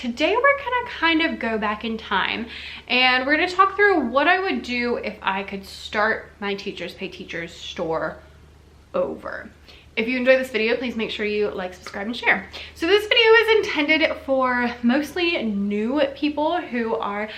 Today we're gonna kind of go back in time and we're gonna talk through what I would do if I could start my Teachers Pay Teachers store over. If you enjoyed this video, please make sure you like, subscribe, and share. So this video is intended for mostly new people who are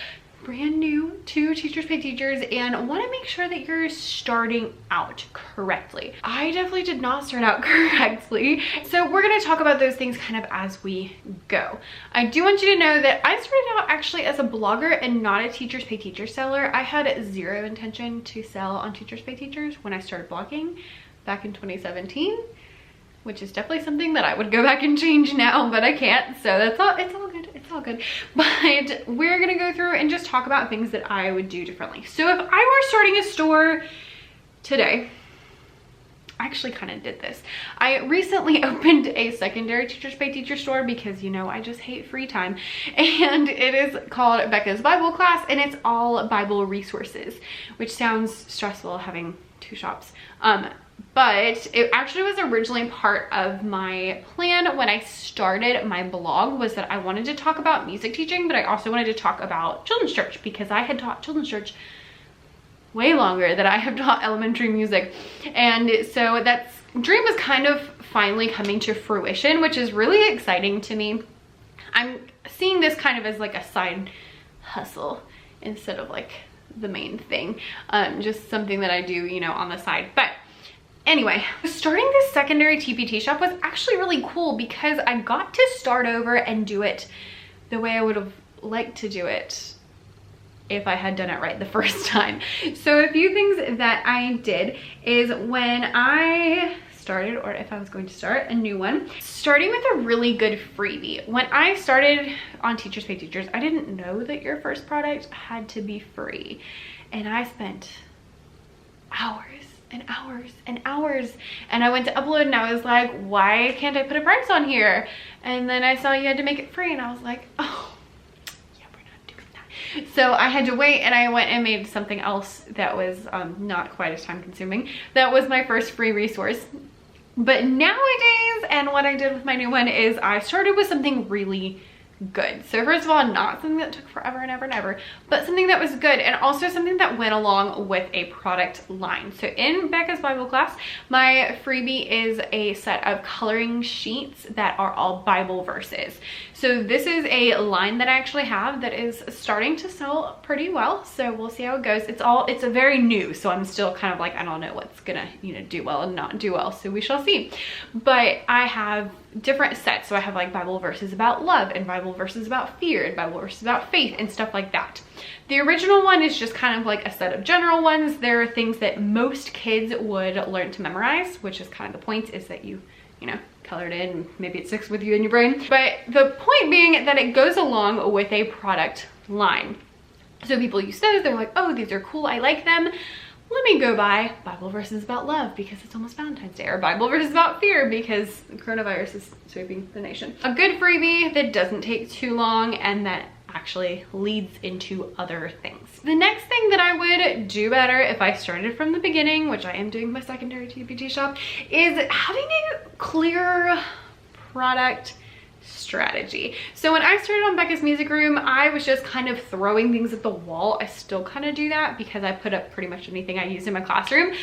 brand new to Teachers Pay Teachers and want to make sure that you're starting out correctly. I definitely did not start out correctly, so we're going to talk about those things kind of as we go. I do want you to know that I started out actually as a blogger and not a Teachers Pay Teachers seller. I had zero intention to sell on Teachers Pay Teachers when I started blogging back in 2017, which is definitely something that I would go back and change now, but I can't, so that's all, it's all good, it's all good. But we're gonna go through and just talk about things that I would do differently. So if I were starting a store today, I actually kind of did this. I recently opened a secondary Teachers Pay Teacher store because, you know, I just hate free time. And it is called Becca's Bible Class, and it's all Bible resources, which sounds stressful having two shops. But it actually was originally part of my plan when I started my blog, was that I wanted to talk about music teaching, but I also wanted to talk about children's church because I had taught children's church way longer than I have taught elementary music. And so that dream is kind of finally coming to fruition, which is really exciting to me. I'm seeing this kind of as like a side hustle instead of like the main thing, just something that I do, you know, on the side. But anyway, starting this secondary TPT shop was actually really cool because I got to start over and do it the way I would have liked to do it if I had done it right the first time. So a few things that I did is when I started, or if I was going to start a new one, starting with a really good freebie. When I started on Teachers Pay Teachers, I didn't know that your first product had to be free. And I spent hours and hours and hours, and I went to upload and I was like, why can't I put a price on here? And then I saw you had to make it free and I was like, oh yeah, we're not doing that. So I had to wait, and I went and made something else that was not quite as time consuming. That was my first free resource. But nowadays, and what I did with my new one is I started with something really good. So first of all, not something that took forever and ever and ever, but something that was good, and also something that went along with a product line. So in Becca's Bible Class, my freebie is a set of coloring sheets that are all Bible verses. So this is a line that I actually have that is starting to sell pretty well. So we'll see how it goes. It's a very new, so I'm still kind of like, I don't know what's gonna, you know, do well and not do well. So we shall see. But I have different sets. So I have like Bible verses about love, and Bible verses about fear, and Bible verses about faith, and stuff like that. The original one is just kind of like a set of general ones. There are things that most kids would learn to memorize, which is kind of the point, is that you know, color it in, maybe it sticks with you in your brain. But the point being that it goes along with a product line. So people use those, they're like, oh, these are cool, I like them. Let me go buy Bible verses about love because it's almost Valentine's Day, or Bible verses about fear because coronavirus is sweeping the nation. A good freebie that doesn't take too long and that actually leads into other things. The next thing that I would do better if I started from the beginning, which I am doing my secondary TPT shop, is having a clear product strategy. So when I started on Becca's Music Room, I was just kind of throwing things at the wall. I still kind of do that because I put up pretty much anything I use in my classroom.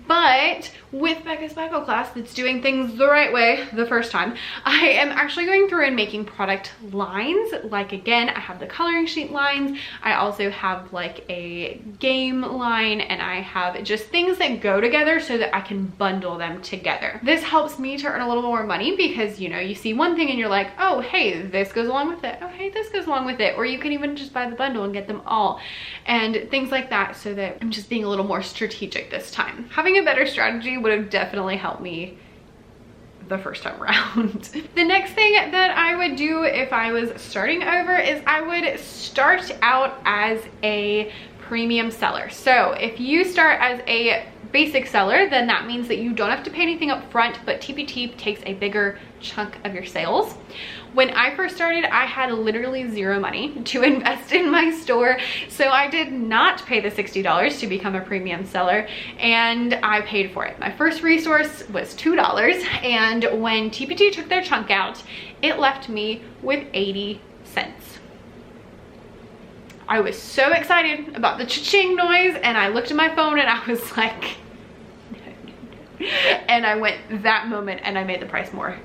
But with Becca's Bible Class, that's doing things the right way the first time, I am actually going through and making product lines. Like, again, I have the coloring sheet lines. I also have like a game line, and I have just things that go together so that I can bundle them together. This helps me to earn a little more money because, you know, you see one thing and you're like, oh, hey, this goes along with it. Oh, hey, this goes along with it. Or you can even just buy the bundle and get them all, and things like that, so that I'm just being a little more strategic this time. Having a better strategy would have definitely helped me the first time around. The next thing that I would do if I was starting over is I would start out as a premium seller. So if you start as a basic seller, then that means that you don't have to pay anything up front, but TPT takes a bigger chunk of your sales. When I first started, I had literally zero money to invest in my store, so I did not pay the $60 to become a premium seller, and I paid for it. My first resource was $2, and when TPT took their chunk out, it left me with 80 cents. I was so excited about the cha-ching noise, and I looked at my phone and I was like, no. And I went that moment and I made the price more.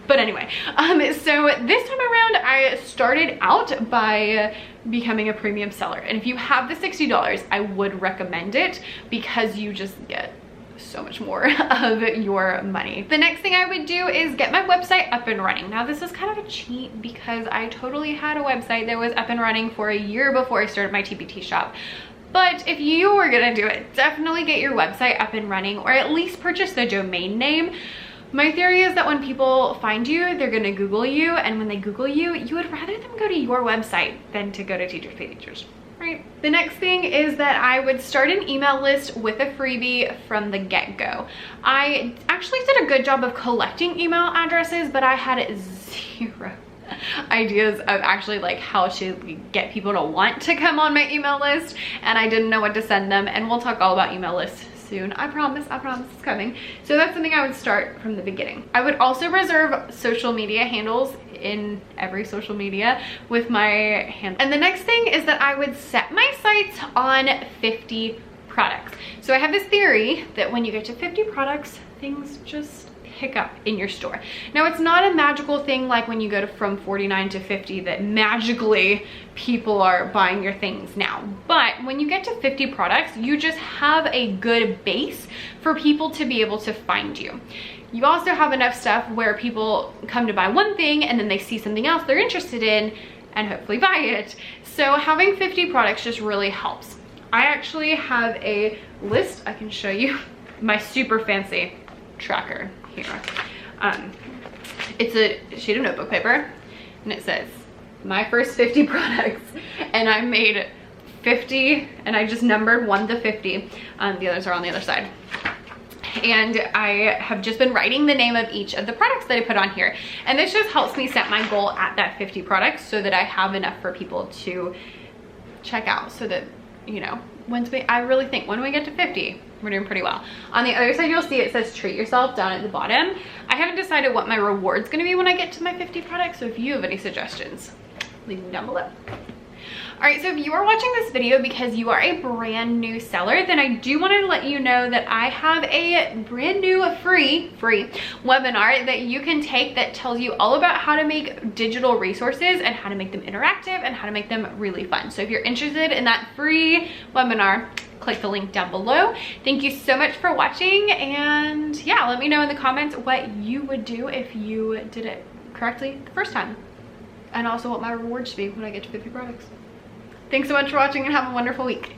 But anyway, so this time around I started out by becoming a premium seller, and if you have the $60, I would recommend it because you just get so much more of your money. The next thing I would do is get my website up and running. Now this is kind of a cheat because I totally had a website that was up and running for a year before I started my TPT shop. But if you were gonna do it, definitely get your website up and running, or at least purchase the domain name. My theory is that when people find you, they're gonna Google you, and when they Google you, you would rather them go to your website than to go to Teachers Pay Teachers, right? The next thing is that I would start an email list with a freebie from the get-go. I actually did a good job of collecting email addresses, but I had zero ideas of actually like how to get people to want to come on my email list, and I didn't know what to send them, and we'll talk all about email lists soon. I promise it's coming. So that's something I would start from the beginning. I would also reserve social media handles in every social media with my handle. And the next thing is that I would set my sights on 50 products. So I have this theory that when you get to 50 products, things just pick up in your store. Now it's not a magical thing like when you go from 49 to 50 that magically people are buying your things now. But when you get to 50 products, you just have a good base for people to be able to find you. You also have enough stuff where people come to buy one thing and then they see something else they're interested in and hopefully buy it. So having 50 products just really helps. I actually have a list. I can show you my super fancy tracker here. It's a sheet of notebook paper and it says my first 50 products, and I made 50 and I just numbered 1 to 50. The others are on the other side. And I have just been writing the name of each of the products that I put on here. And this just helps me set my goal at that 50 products so that I have enough for people to check out, so that, you know, I really think when we get to 50, we're doing pretty well. On the other side, you'll see it says treat yourself down at the bottom. I haven't decided what my reward's gonna be when I get to my 50 products, so if you have any suggestions, leave them down below. All right, so if you are watching this video because you are a brand new seller, then I do want to let you know that I have a brand new free webinar that you can take that tells you all about how to make digital resources and how to make them interactive and how to make them really fun. So if you're interested in that free webinar, click the link down below. Thank you so much for watching, and yeah, let me know in the comments what you would do if you did it correctly the first time, and also what my reward should be when I get to 50 products. Thanks so much for watching and have a wonderful week.